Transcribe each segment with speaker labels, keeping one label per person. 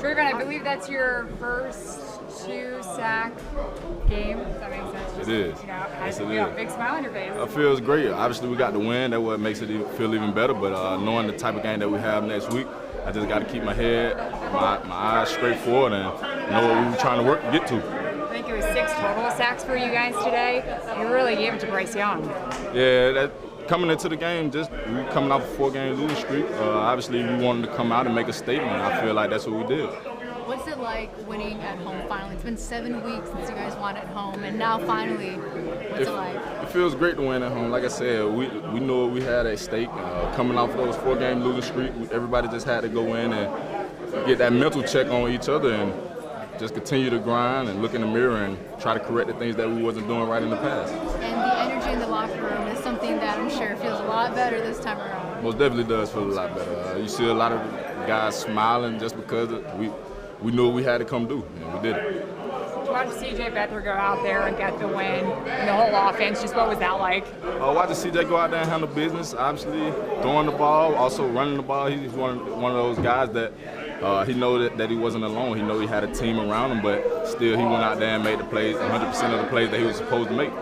Speaker 1: Travon, I believe that's your first 2-sack game. Does that make sense?
Speaker 2: It is.
Speaker 1: Yes, it is. Big smile on your face.
Speaker 2: It feels great. Obviously, we got the win. That's what makes it feel even better. But knowing the type of game that we have next week, I just got to keep my head, my eyes straight forward and know what we were trying to get to.
Speaker 1: I think it was 6 total sacks for you guys today. You really gave it to Bryce Young.
Speaker 2: Yeah, coming into the game, we coming off a 4-game losing streak. Obviously, we wanted to come out and make a statement. I feel like that's what we did.
Speaker 3: What's it like winning at home finally? It's been 7 weeks since you guys won at home, and now finally, what's it like?
Speaker 2: It feels great to win at home. Like I said, we knew we had at stake. Coming off of those 4-game losing streak, everybody just had to go in and get that mental check on each other and just continue to grind and look in the mirror and try to correct the things that we wasn't doing right in the past.
Speaker 3: And the energy in the locker room is something that I'm sure feels a lot better this time around.
Speaker 2: Most definitely does feel a lot better. You see a lot of guys smiling just because we knew what we had to come do, and we did it.
Speaker 1: Watch C.J. Beathard go out there and get the win, and the whole offense. Just what was that like?
Speaker 2: Watching C.J. go out there and handle business, obviously throwing the ball, also running the ball. He's one of those guys that he know that he wasn't alone. He know he had a team around him, but still he went out there and made the plays, 100% of the plays that he was supposed to make.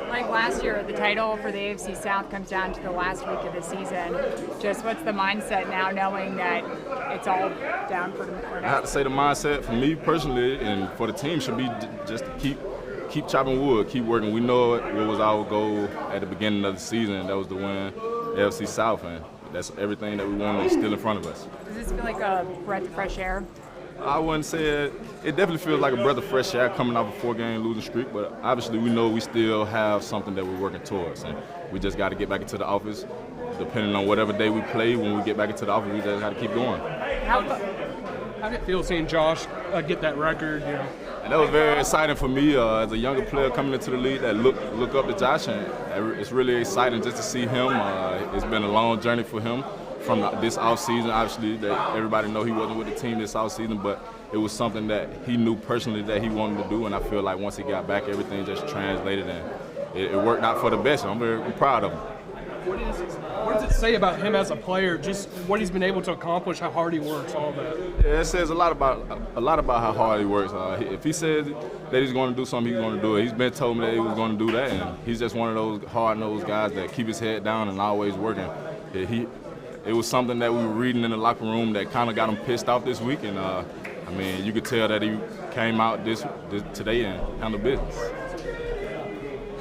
Speaker 1: Like last year, the title for the AFC South comes down to the last week of the season. Just what's the mindset now, knowing that it's all down for the
Speaker 2: I have to say the mindset for me personally and for the team should be just to keep chopping wood, keep working. We know what was our goal at the beginning of the season. That was to win the AFC South, and that's everything that we wanted is still in front of us.
Speaker 1: Does this feel like a breath of fresh air?
Speaker 2: I wouldn't say it. It definitely feels like a breath of fresh air coming off a 4-game losing streak, but obviously we know we still have something that we're working towards, and we just got to get back into the office. Depending on whatever day we play, when we get back into the office, we just got to keep going.
Speaker 4: How did it feel seeing Josh get that record? You know?
Speaker 2: And that was very exciting for me as a younger player coming into the league that look up to Josh, and it's really exciting just to see him. It's been a long journey for him. From this offseason, obviously, that everybody know he wasn't with the team this offseason, but it was something that he knew personally that he wanted to do, and I feel like once he got back, everything just translated, and it worked out for the best. I'm very proud of him.
Speaker 4: What does it say about him as a player, just what he's been able to accomplish, how hard he works, all that?
Speaker 2: Yeah, it says a lot about how hard he works. If he says that he's going to do something, he's going to do it. He's been told me that he was going to do that, and he's just one of those hard-nosed guys that keep his head down and always working. It was something that we were reading in the locker room that kind of got him pissed off this week, and I mean, you could tell that he came out today and handled business.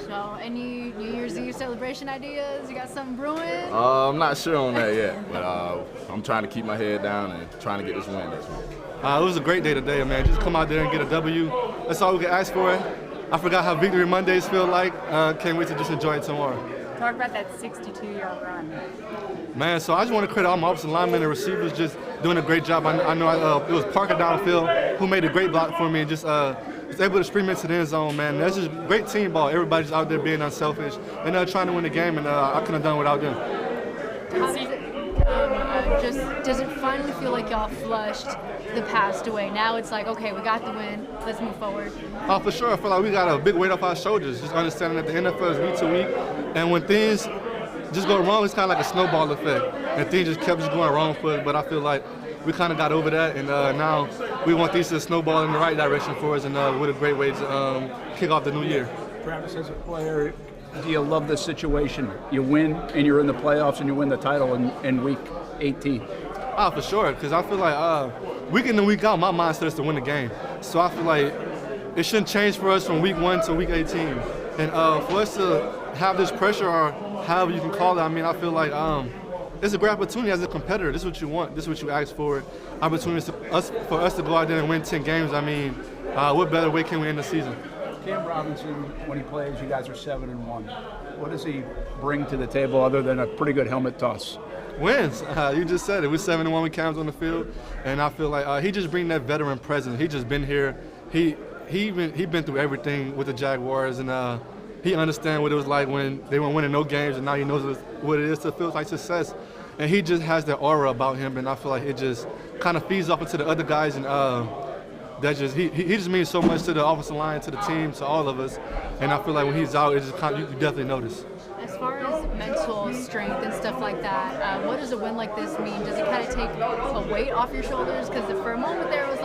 Speaker 3: So, any New Year's Eve celebration ideas? You got something brewing?
Speaker 2: I'm not sure on that yet, but I'm trying to keep my head down and trying to get this win next week.
Speaker 5: It was a great day today, man. Just come out there and get a W. That's all we can ask for. I forgot how Victory Mondays feel like. Can't wait to just enjoy it tomorrow.
Speaker 1: Talk about that 62-yard run.
Speaker 5: Man, so I just want to credit all my offensive linemen and receivers just doing a great job. I know it was Parker downfield who made a great block for me and just was able to stream into the end zone, man. That's just great team ball. Everybody's out there being unselfish and trying to win the game, and I couldn't have done without them.
Speaker 3: Does it finally feel like y'all flushed the past away? Now it's like, okay, we got the win. Let's move forward.
Speaker 5: For sure. I feel like we got a big weight off our shoulders, just understanding that the NFL is week to week, and when things just go wrong, it's kind of like a snowball effect, and things just kept going wrong for us. But I feel like we kind of got over that, and now we want things to snowball in the right direction for us, and what a great way to kick off the new year.
Speaker 6: Travis, as a player, do you love this situation? You win, and you're in the playoffs, and you win the title in week 18.
Speaker 5: For sure, because I feel like week in and week out, my mindset is to win the game. So I feel like it shouldn't change for us from week 1 to week 18. And for us to have this pressure, or however you can call it, I mean, I feel like it's a great opportunity as a competitor. This is what you want. This is what you ask for. Opportunities for us to go out there and win 10 games. I mean, what better way can we end the season?
Speaker 6: Cam Robinson, when he plays, you guys are 7-1. What does he bring to the table other than a pretty good helmet toss?
Speaker 5: Wins. You just said it. We're 7-1 with Cam's on the field, and I feel like he just brings that veteran presence. He just been here. He been through everything with the Jaguars, and he understands what it was like when they weren't winning no games, and now he knows what it is to feel like success. And he just has that aura about him, and I feel like it just kind of feeds off into the other guys, and that just he just means so much to the offensive line, to the team, to all of us. And I feel like when he's out, it just you definitely notice.
Speaker 3: As far as mental strength and stuff like that, what does a win like this mean? Does it kind of take a weight off your shoulders? Because for a moment there, it was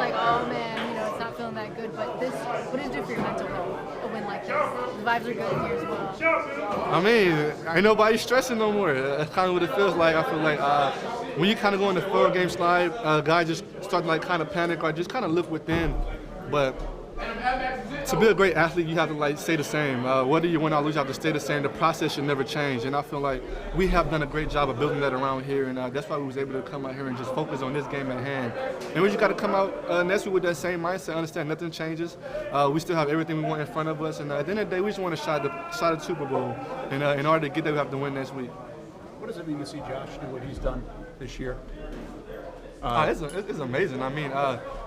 Speaker 3: The vibes are good in here as well.
Speaker 5: I mean, ain't nobody stressing no more. That's kind of what it feels like. I feel like when you kind of go in the 4-game slide, guys just start to like kind of panic or just kind of look within. But to be a great athlete, you have to like stay the same. Whether you win or lose, you have to stay the same. The process should never change. And I feel like we have done a great job of building that around here. And that's why we was able to come out here and just focus on this game at hand. And we just got to come out next week with that same mindset, understand nothing changes. We still have everything we want in front of us. And at the end of the day, we just want to shot at the Super Bowl. And in order to get there, we have to win next week.
Speaker 6: What does it mean to see Josh do what he's done this year?
Speaker 5: It's amazing. I mean,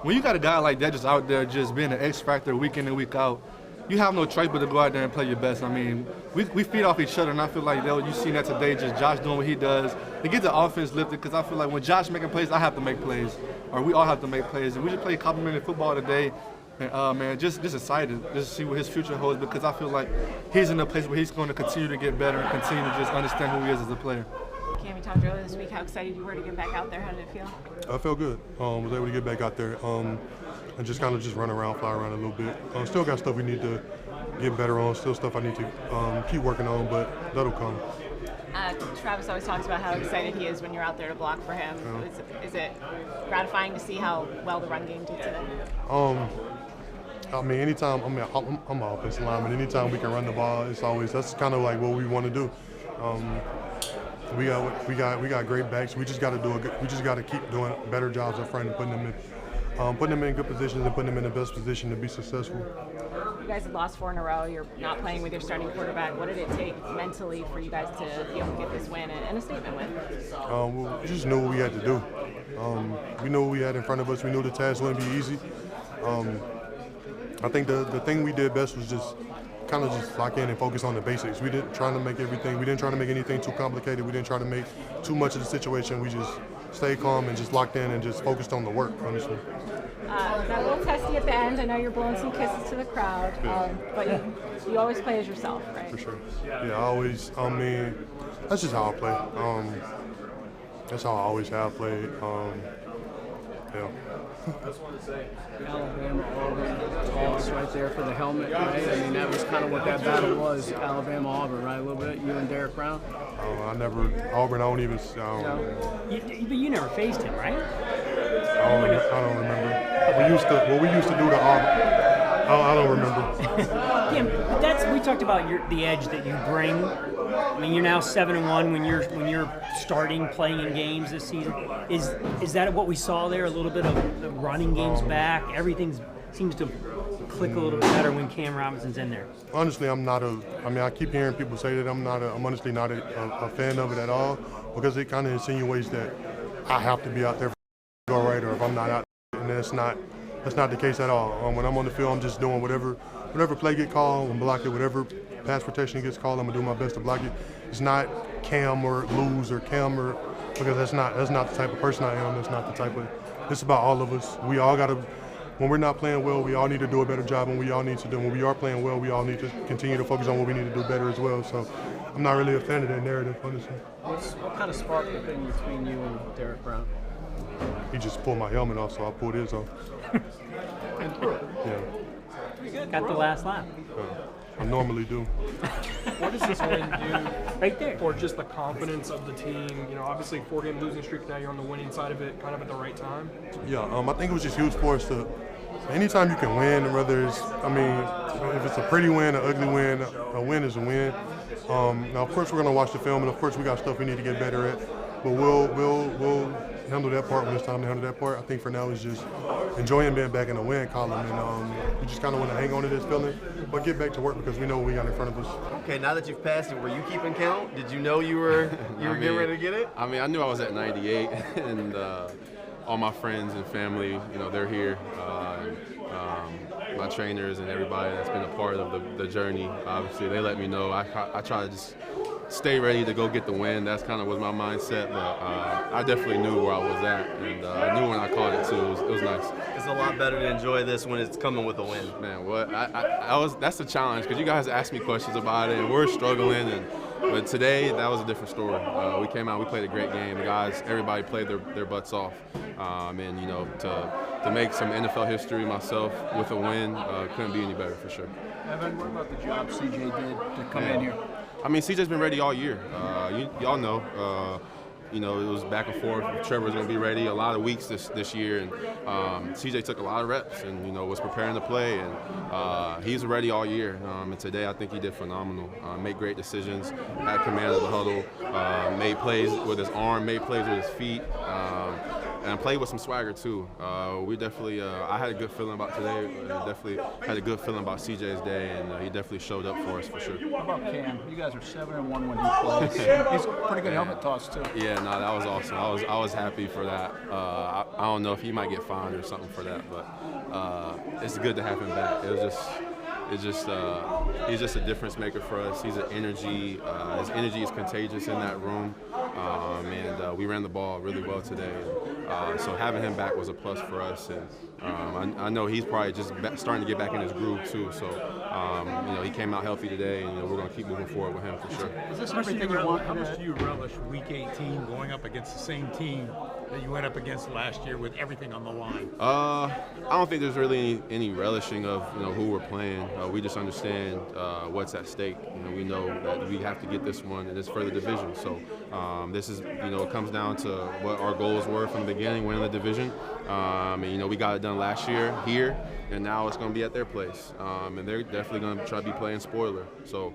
Speaker 5: when you got a guy like that just out there just being an X factor week in and week out, you have no choice but to go out there and play your best. I mean, we feed off each other, and I feel like you seen that today, just Josh doing what he does. To get the offense lifted, because I feel like when Josh making plays, I have to make plays, or we all have to make plays. And we just play complimentary football today. And man, just excited just to see what his future holds, because I feel like he's in a place where he's going to continue to get better and continue to just understand who he is as a player.
Speaker 7: Cam, we talked earlier this week how excited you were to get back out there. How did it feel?
Speaker 8: I felt good. Was able to get back out there and just kind of just run around, fly around a little bit. Still got stuff we need to get better on. Still stuff I need to keep working on, but that'll come.
Speaker 7: Travis always talks about how excited he is when you're out there to block for him. Is it gratifying to see how well the run game did today?
Speaker 8: I mean, anytime I'm an offensive lineman. Anytime we can run the ball, that's kind of like what we want to do. We got great backs. We just got to keep doing better jobs up front and putting them in good positions and putting them in the best position to be successful.
Speaker 7: You guys have lost 4 in a row. You're not playing with your starting quarterback. What did it take mentally for you guys to be able to get this win and a statement win?
Speaker 8: We just knew what we had to do. We knew what we had in front of us. We knew the task wouldn't be easy. I think the thing we did best was just kind of just lock in and focus on the basics. We didn't try to make anything too complicated. We didn't try to make too much of the situation. We just stayed calm and just locked in and just focused on the work, honestly.
Speaker 7: Got a little testy at the end. I know you're blowing some kisses to the crowd, but you always play as yourself, right?
Speaker 8: For sure. Yeah, I mean, that's just how I play. That's how I always have played. Yeah.
Speaker 6: I just want to say, Alabama, Auburn, toss right there for the helmet, right? I mean, that was kind of what that battle was, Alabama, Auburn, right? A little bit, you and Derek Brown?
Speaker 8: Auburn, I don't even.
Speaker 9: But you never faced him, right?
Speaker 8: I don't remember. We used to do to Auburn. I don't remember.
Speaker 9: Yeah, we talked about the edge that you bring. I mean, you're now 7-1 when you're starting playing in games this season. Is that what we saw there? A little bit of the running games back. Everything seems to click a little bit better when Cam Robinson's in there.
Speaker 8: Honestly, I keep hearing people say that. I'm honestly not a fan of it at all, because it kind of insinuates that I have to be out there for go right, or if I'm not out there, and that's not the case at all. When I'm on the field, I'm just doing whatever play get called and block it. Whatever pass protection gets called, I'm gonna do my best to block it. It's not Cam or lose or Cam or, because that's not the type of person I am. That's not the type of. It's about all of us. We all gotta. When we're not playing well, we all need to do a better job, and we all need to do. When we are playing well, we all need to continue to focus on what we need to do better as well. So, I'm not really a fan of that narrative, honestly.
Speaker 6: What kind of spark has been between you and Derek Brown?
Speaker 8: He just pulled my helmet off, so I pulled his off.
Speaker 9: Yeah. Got the last lap.
Speaker 8: I normally do.
Speaker 4: What does this win do
Speaker 9: right there
Speaker 4: for just the confidence of the team? You know, obviously 4-game losing streak, now you're on the winning side of it, kind of at the right time.
Speaker 8: Yeah, I think it was just huge for us to. Anytime you can win, whether it's, if it's a pretty win, an ugly win, a win is a win. Now, of course, we're gonna watch the film, and of course, we got stuff we need to get better at. But we'll handle that part when it's time to handle that part. I think for now it's just enjoying being back in the win column, and we just kind of want to hang on to this feeling, but get back to work because we know what we got in front of us.
Speaker 10: Okay, now that you've passed it, were you keeping count? Did you know you were getting ready to get it?
Speaker 11: I mean, I knew I was at 98, and all my friends and family, they're here. My trainers and everybody that's been a part of the journey, obviously, they let me know. I try to just stay ready to go get the win. That's kind of was my mindset, but I definitely knew where I was at, and I knew when I caught it too. It was nice.
Speaker 10: It's a lot better to enjoy this when it's coming with a win.
Speaker 11: Man, that's the challenge, because you guys ask me questions about it, and we're struggling, and But today, that was a different story. We came out, we played a great game. The guys, everybody played their butts off. And, you know, to make some NFL history myself with a win, couldn't be any better for sure.
Speaker 12: Evan, what about the job CJ did to come in here?
Speaker 11: I mean, CJ's been ready all year. Y'all know. You know, it was back and forth. Trevor was going to be ready a lot of weeks this year, and CJ took a lot of reps and, you know, was preparing to play, and he's ready all year. And today I think he did phenomenal. Made great decisions, had command of the huddle, made plays with his arm, made plays with his feet, and played with some swagger too. We definitely, I had a good feeling about today. Definitely had a good feeling about CJ's day, and he definitely showed up for us for sure.
Speaker 12: How about Cam? You guys are 7-1 when he plays. He's a pretty good helmet toss too.
Speaker 11: Yeah, no, that was awesome. I was happy for that. I don't know if he might get fined or something for that, but it's good to have him back. He's just a difference maker for us. He's an energy. His energy is contagious in that room, and we ran the ball really well today. So having him back was a plus for us, and I know he's probably just starting to get back in his groove too. So you know, he came out healthy today, and, you know, we're going to keep moving forward with him for sure.
Speaker 12: Is this everything you want?
Speaker 13: How much do you relish Week 18 going up against the same team that you went up against last year with everything on the line?
Speaker 11: I don't think there's really any relishing of, you know, who we're playing. We just understand what's at stake. You know, we know that we have to get this one, and it's for the division. So this is, you know, it comes down to what our goals were from the beginning, winning the division. And, you know, we got it done last year here, and now it's going to be at their place. And they're definitely going to try to be playing spoiler. So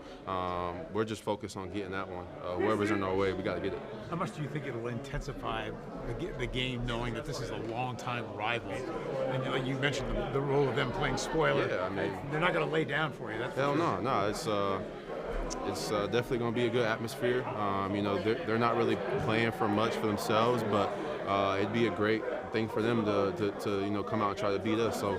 Speaker 11: we're just focused on getting that one. Whoever's in our way, we got to get it.
Speaker 13: How much do you think it'll intensify the game, knowing that this is a long-time rival? And like you mentioned the role of them playing spoiler.
Speaker 11: Yeah, I mean,
Speaker 13: they're not going to lay down for you. That's
Speaker 11: hell no. It's definitely going to be a good atmosphere. You know, they're not really playing for much for themselves, but it'd be a great thing for them to you know, come out and try to beat us. So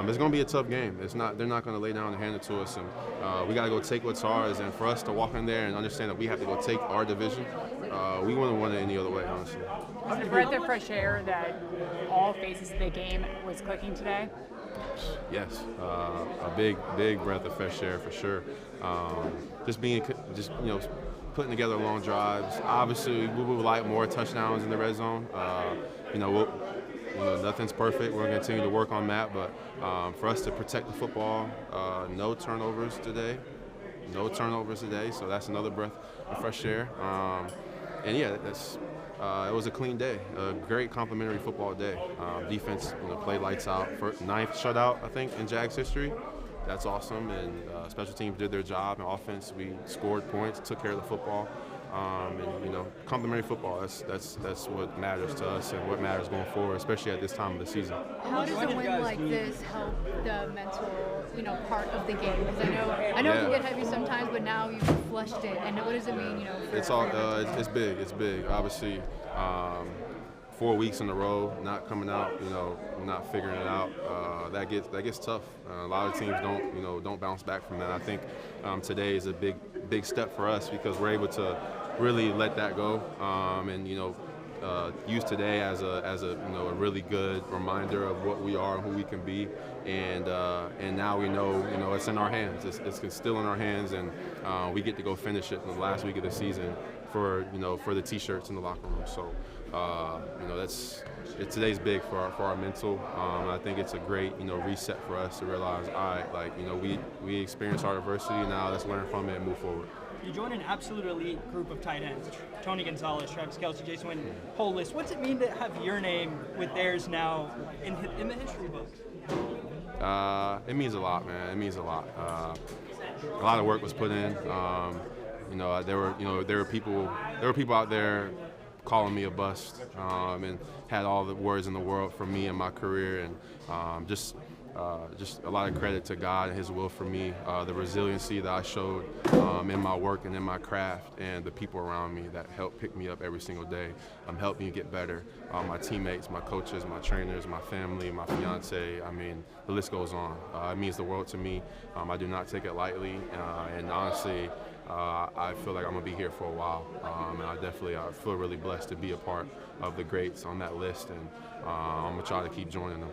Speaker 11: it's going to be a tough game. They're not going to lay down and hand it to us, and we got to go take what's ours. And for us to walk in there and understand that we have to go take our division, we wouldn't want it any other way, honestly.
Speaker 1: Was it a breath of fresh air that all phases of the game was clicking today?
Speaker 11: Yes, a big breath of fresh air for sure. Just you know, putting together long drives. Obviously, we would like more touchdowns in the red zone. You know, nothing's perfect. We're going to continue to work on that. But for us to protect the football, no turnovers today. So that's another breath of fresh air. And yeah, it was a clean day, a great complimentary football day. Defense, you know, played lights out. Ninth shutout, I think, in Jags history. That's awesome, and special teams did their job. And offense, we scored points, took care of the football, and, you know, complimentary football. That's what matters to us and what matters going forward, especially at this time of the season.
Speaker 3: How does a win like this help the mental, you know, part of the game? Because I know it can get heavy sometimes, but now you've flushed it. And what does it mean, you know?
Speaker 11: It's big. It's big. Obviously, 4 weeks in a row, not coming out, you know, not figuring it out. That gets tough. A lot of teams don't bounce back from that. I think today is a big step for us because we're able to really let that go, and, you know, use today as a you know, a really good reminder of what we are and who we can be, and now we know, you know, it's in our hands. It's still in our hands, and we get to go finish it in the last week of the season for the T-shirts in the locker room. So you know, today's big for our mental. I think it's a great, you know, reset for us to realize, all right, like, you know, we experienced our adversity. Now let's learn from it and move forward.
Speaker 14: You join an absolute elite group of tight ends: Tony Gonzalez, Travis Kelce, Jason Witten, whole list. What's it mean to have your name with theirs now in the history books?
Speaker 11: It means a lot, man. It means a lot. A lot of work was put in. You know, there were people out there calling me a bust, and had all the words in the world for me and my career, and just a lot of credit to God and His will for me, the resiliency that I showed in my work and in my craft, and the people around me that help pick me up every single day, help me get better. My teammates, my coaches, my trainers, my family, my fiance. I mean, the list goes on. It means the world to me. I do not take it lightly, and honestly, I feel like I'm going to be here for a while, and I feel really blessed to be a part of the greats on that list, and I'm going to try to keep joining them.